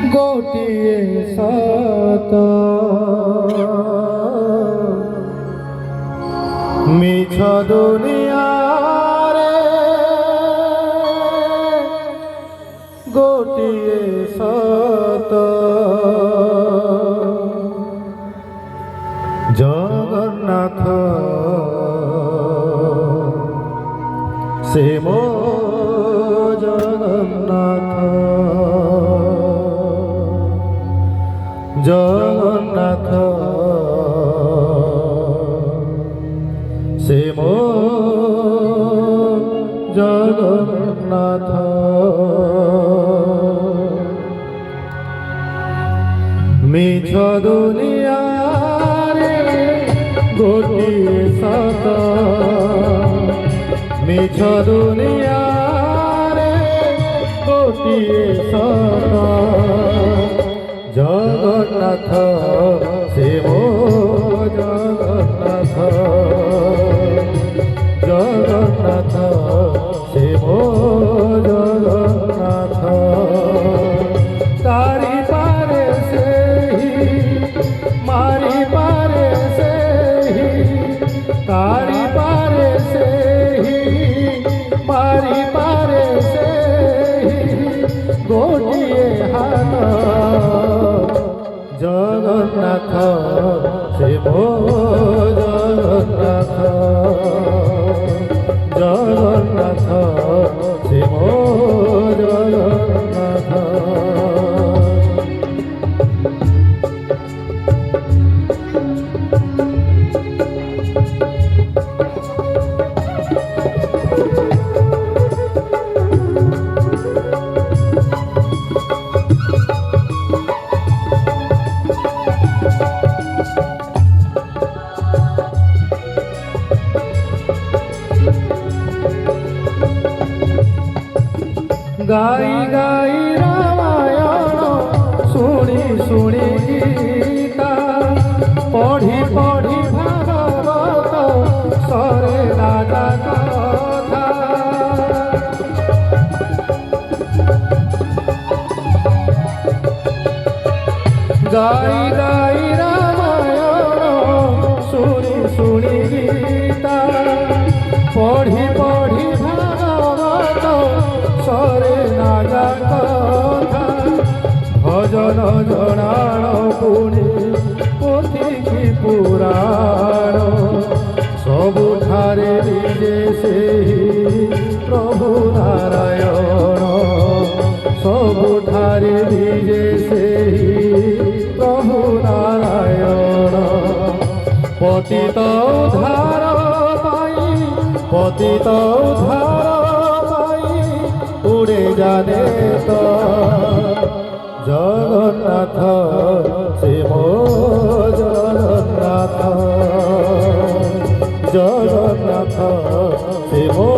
गोटिए सत मिछ दुनिया रे गोटिए सत जगन्नाथ से मो जगन्नाथ जगन्नाथ से मो जगन्नाथ मिछ दुनिया रे गोटिए सत मिछ दुनिया रे गोटिए सत जगन्नाथ से मो जगन्नाथ जगन्नाथ से मो जगन्नाथ तारी पारे से ही मारी पारे से ही तारी पारे से ही मारी पारे से ही गोटिए हाथ जगन्नाथ से मो जगन्नाथ जगन्नाथ से मो जगन्नाथ गाई गाई रामायण शुणी शुणी गीता पढ़ी पढ़ी भागवत सरे राजा कथा गाई गाई रामायण शुणी शुणी गीता पढ़ी पढ़ी भागवत सरे राजा कथा भजन जनाण पुणी पोथी की पुराण सबुठारे निजे से प्रभु नारायण सबुठारे निजे से प्रभु नारायण पतित उद्धार पाई पतित उद्धार उड़े जाने तो जगन्नाथ से मो जगन्नाथ जगन्नाथ से मो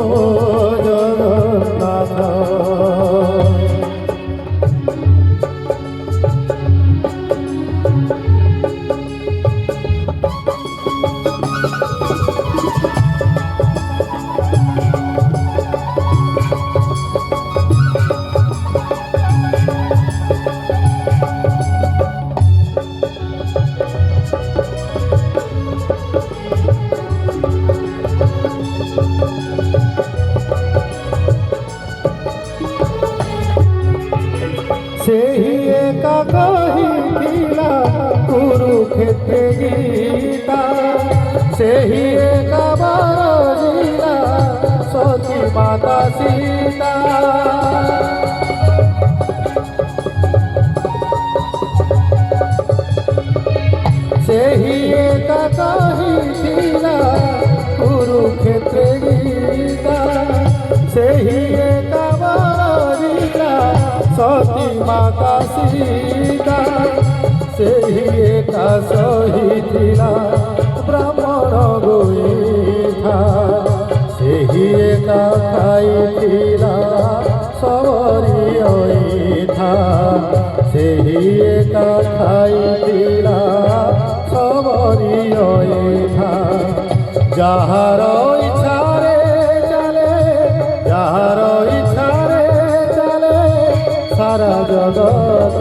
जगन्नाथ सेही एका कहिला कुरुक्षेत्र गीता सेही एका बरजिला सती माता सीता सेही एका कहिला कुरुक्षेत्र गीता सेही एका बरजिला सती माता सीता सेही एका सहिथिला ब्राह्मण गोईठा सेही एका खाइथिला सबरी अइठा सेही एका खाइथिला सबरी अइठा যাহার ইচ্ছারে চলে যাহার ইচ্ছারে চলে সারা জগত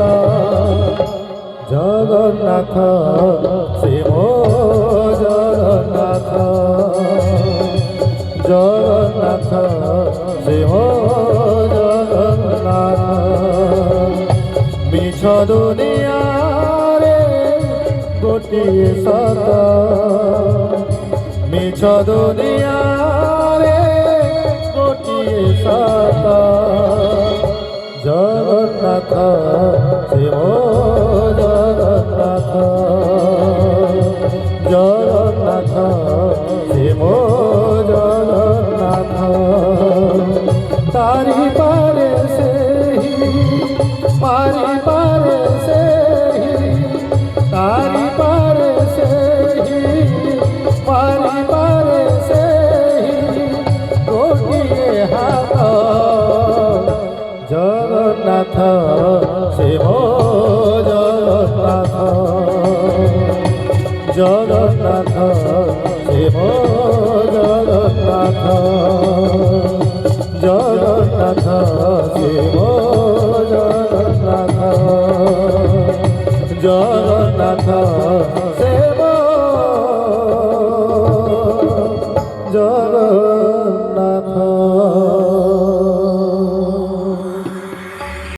জগন্নাথ শিব জগন্নাথ জগন্নাথ শিব জগন্নাথ মিছ দুনিয়ারে গোটিয়ে সত মিছ দুনিয়ারে গোটিয়ে সত জগন্নাথ শিব জগন্নাথ জগন্নাথ শিব জগন্নাথ তারি পারে সেই পারি পারে সেই তারি পারে সেই পারি পারে সেই গোটিয়ে হাত জগন্নাথ শিব জগন্নাথ জগন্নাথ শিব জগন্নাথ জগন্নাথ শিব জগন্নাথ জগন্নাথ